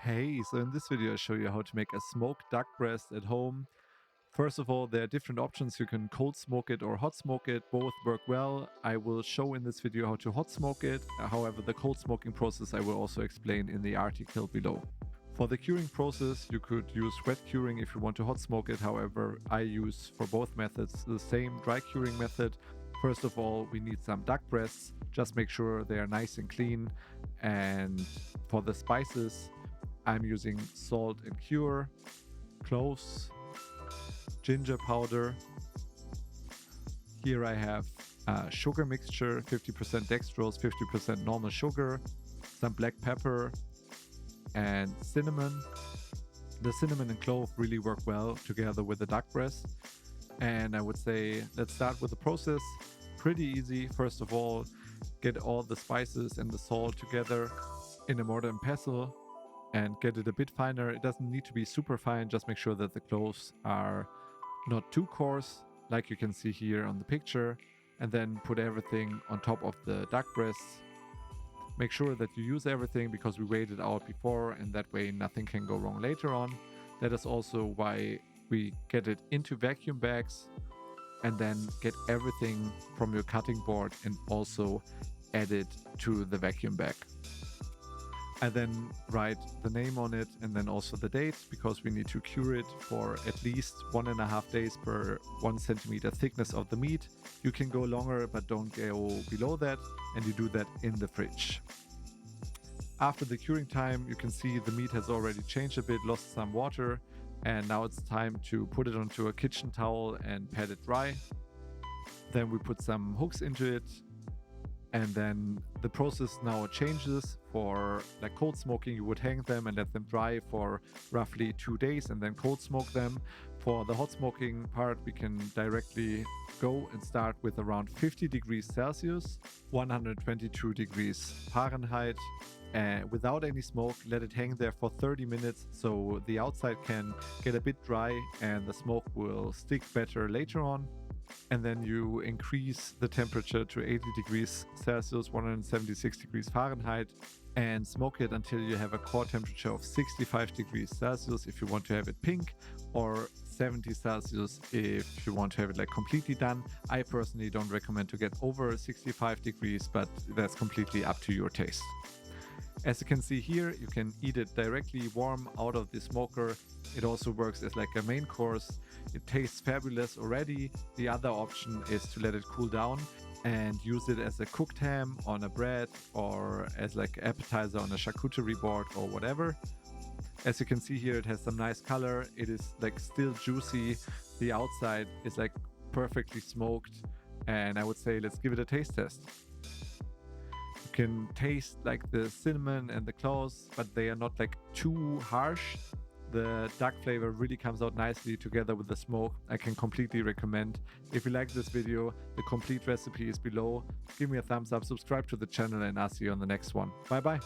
Hey, so in this video I show you how to make a smoked duck breast at home. First of all, there are different options. You can cold smoke it or hot smoke it. Both work well. I will show in this video how to hot smoke it. However, the cold smoking process I will also explain in the article below. For the curing process, you could use wet curing if you want to hot smoke it. However, I use for both methods the same dry curing method. First of all, we need some duck breasts. Just make sure they are nice and clean. And for the spices, I'm using salt and cure, cloves, ginger powder. Here I have sugar mixture, 50% dextrose, 50% normal sugar, some black pepper, and cinnamon. The cinnamon and clove really work well together with the duck breast. And I would say let's start with the process. Pretty easy. First of all, get all the spices and the salt together in a mortar and pestle and get it a bit finer. It doesn't need to be super fine. Just make sure that the cloves are not too coarse, like you can see here on the picture. And then put everything on top of the duck breasts. Make sure that you use everything because we weighed it out before, and that way nothing can go wrong later on. That is also why we get it into vacuum bags and then get everything from your cutting board and also add it to the vacuum bag. I then write the name on it and then also the date, because we need to cure it for at least 1.5 days per 1 centimeter thickness of the meat. You can go longer, but don't go below that, and you do that in the fridge. After the curing time, you can see the meat has already changed a bit, lost some water, and now it's time to put it onto a kitchen towel and pat it dry. Then we put some hooks into it. And then the process now changes. For like cold smoking, you would hang them and let them dry for roughly 2 days and then cold smoke them. For the hot smoking part, we can directly go and start with around 50 degrees Celsius, 122 degrees Fahrenheit. Without any smoke, let it hang there for 30 minutes so the outside can get a bit dry and the smoke will stick better later on. And then you increase the temperature to 80 degrees Celsius, 176 degrees Fahrenheit, and smoke it until you have a core temperature of 65 degrees Celsius if you want to have it pink, or 70 Celsius if you want to have it like completely done. I personally don't recommend to get over 65 degrees, but that's completely up to your taste. As you can see here, you can eat it directly warm out of the smoker. It also works as like a main course. It tastes fabulous already. The other option is to let it cool down and use it as a cooked ham on a bread or as like appetizer on a charcuterie board or whatever. As you can see here, it has some nice color. It is like still juicy. The outside is like perfectly smoked. And I would say let's give it a taste test. You can taste like the cinnamon and the cloves, but they are not like too harsh. The duck flavor really comes out nicely together with the smoke. I can completely recommend. If you like this video, the complete recipe is below. Give me a thumbs up, subscribe to the channel, and I'll see you on the next one. Bye bye.